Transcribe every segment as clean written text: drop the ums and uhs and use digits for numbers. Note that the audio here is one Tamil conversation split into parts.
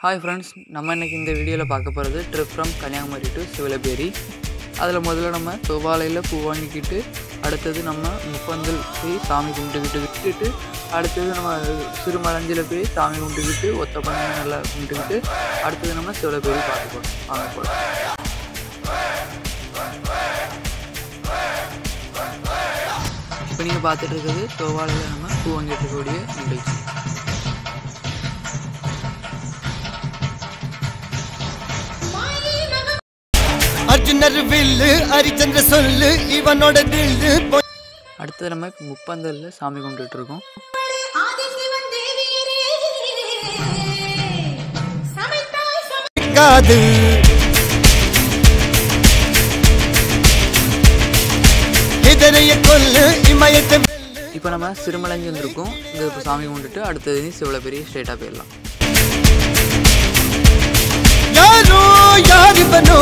ஹாய் ஃப்ரெண்ட்ஸ், நம்ம இன்றைக்கி இந்த வீடியோவில் பார்க்க போகிறது ட்ரிப் ஃப்ரம் கன்னியாகுமரி டு சிவலபேரி. அதில் முதல்ல நம்ம தோவாலையில் பூ வாங்கிக்கிட்டு, அடுத்தது நம்ம முப்பந்தல் போய் சாமி கும்பிட்டுக்கிட்டு அடுத்தது நம்ம சிறுமலஞ்சில் போய் சாமி கும்பிட்டுக்கிட்டு ஒத்தப்பண்ணை நல்லா கும்பிட்டுக்கிட்டு அடுத்தது நம்ம சிவலபேரி பார்க்க போகிறோம். வாங்க போகிறோம். இப்போ நீங்கள் பார்த்துட்டு இருக்கிறது தோவாலையில் நம்ம பூ வாங்கிட்டு இருக்கக்கூடிய நிகழ்ச்சி. அர்ஜுனர் வில்லு ஹரிச்சந்திர சொல்லு இவனோட தில்லு. அடுத்தது நம்ம முப்பந்தல்ல சாமி கும்பிட்டு இருக்கோம். இப்போ நம்ம சிறுமலஞ்சி வந்திருக்கோம். இங்கே இப்போ சாமி கும்பிட்டுட்டு அடுத்தது சிவலபேரி ஸ்ட்ரெயிட்டாக போயிடலாம். யாரோ யாரிவனோ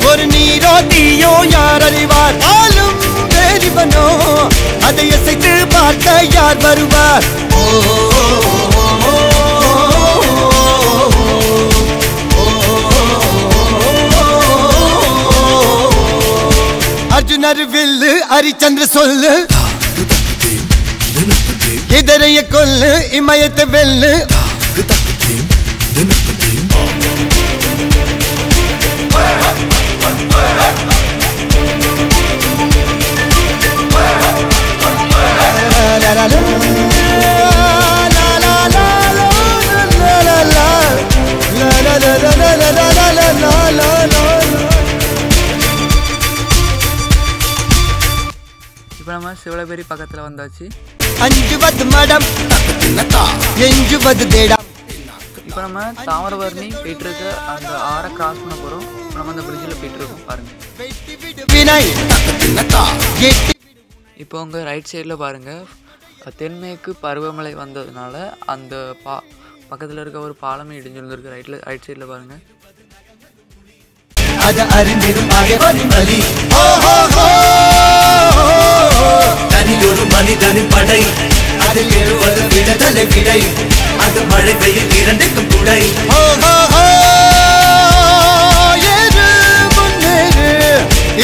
ஒரு நீரோ தீயோ யார் அறிவார், ஆளும் வேறிவனோ அதை அசைத்து பார்க்க யார் வருவார். அர்ஜுனர் வில்லு ஹரிச்சந்திர சொல்லு இதரைய கொல்லு இமயத்தை வெல்லு. இப்போ நம்ம சிவலபேரி பக்கத்தில் வந்தாச்சு. அஞ்சுவது மடம் எஞ்சுவது தேடம். இப்போ நம்ம தாமிரபரணி போயிட்டு இருக்க அந்த ஆறை கிராஸ் பண்ண போகிறோம். நம்ம அந்த பிரிட்ஜில் போயிட்டு இருக்கோம் பாருங்க. இப்போ உங்கள் ரைட் சைடில் பாருங்கள், தென்மேற்கு பருவமழை வந்ததுனால அந்த பக்கத்தில் இருக்க ஒரு பாலமே இடிஞ்சு வந்துருக்கு. ரைட் சைடில் பாருங்கள். தனியொரு மனிதனின் படை, அதில் எழுவது விடுதலை விடை, அது மழை பெய்யும் இரண்டுக்கும் துடை.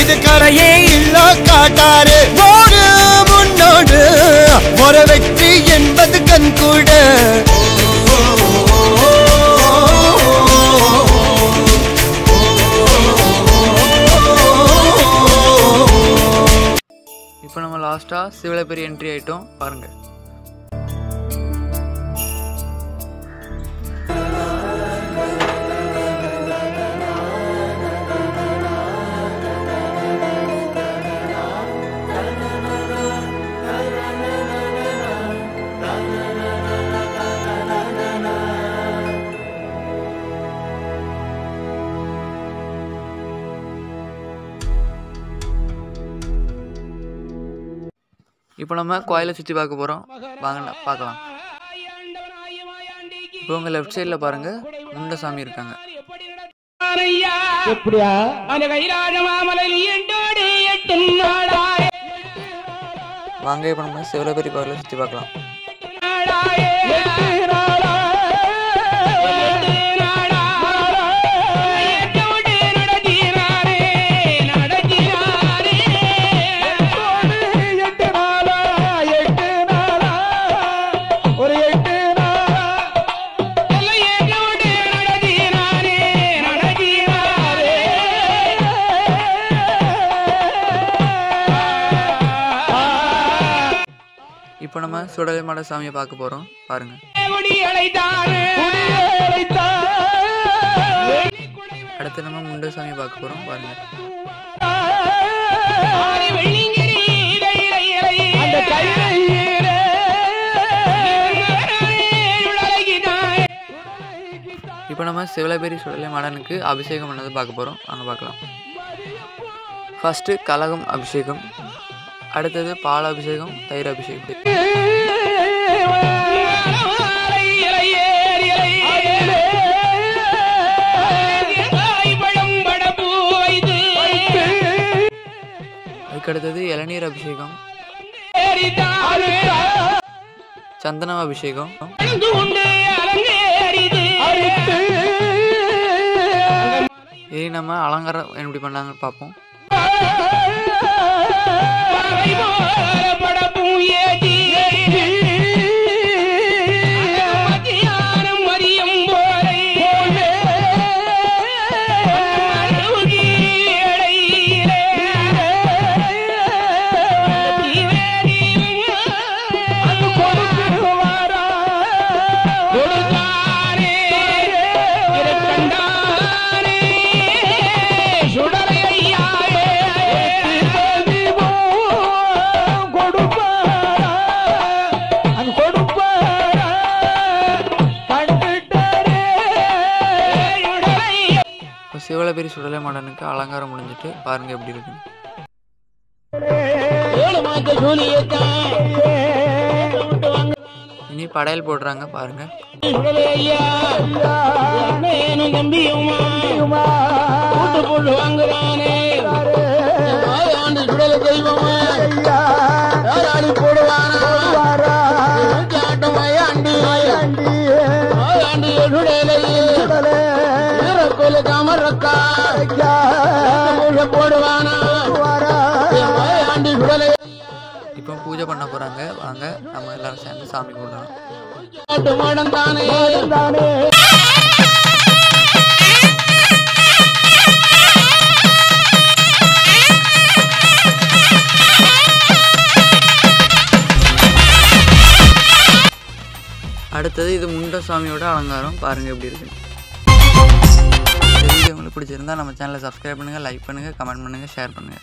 இது கரையே இல்ல காட்டாரு ஓடு முன்னோடு ஒரு வெற்றி என்பது கண் கூட. இப்போ நம்ம லாஸ்ட்டாக சிவலபேரி என்ட்ரி ஆகிட்டோம் பாருங்கள். இப்போ நம்ம கோயிலை சுற்றி பார்க்க போகிறோம். வாங்க பார்க்கலாம். இப்போ உங்கள் லெஃப்ட் சைடில் பாருங்கள், முண்ட சாமி இருக்காங்க. வாங்க இப்போ நம்ம சிவலபேரி கோயிலை சுற்றி பார்க்கலாம். இப்போ நம்ம சுடலை மாட சாமியை பார்க்க போகிறோம் பாருங்க. அடுத்து நம்ம முண்ட சாமியை பார்க்க போகிறோம் பாருங்க. இப்போ நம்ம சிவலபேரி சுடலை மாடனுக்கு அபிஷேகம் பண்ணது பார்க்க போகிறோம். வாங்க பார்க்கலாம். ஃபஸ்ட்டு கலகம் அபிஷேகம், அடுத்தது பால் அபிஷேகம், தயிர் அபிஷேகம். அதுக்கடுத்தது இளநீர் அபிஷேகம், சந்தனம் அபிஷேகம், நம்ம அலங்காரம் எப்படி பண்ணாங்கன்னு பார்ப்போம். சிவலபேரி சுடலை மாடனுக்கு அலங்காரம் முடிஞ்சிட்டு பாருங்க எப்படி இருக்கு. இனி படையல் போடுறாங்க பாருங்க. இப்போ பூஜை பண்ண போறாங்க. வாங்க நம்ம எல்லாரும் சேர்ந்து சாமி கும்பிடலாம். அடுத்தது இது முண்டசாமியோட அலங்காரம் பாருங்க எப்படி இருக்கு. இந்த வீடியோ உங்களுக்கு பிடிச்சிருந்தா நம்ம சேனலை சப்ஸ்கிரைப் பண்ணுங்க, லைக் பண்ணுங்க, கமெண்ட் பண்ணுங்க, ஷேர் பண்ணுங்க.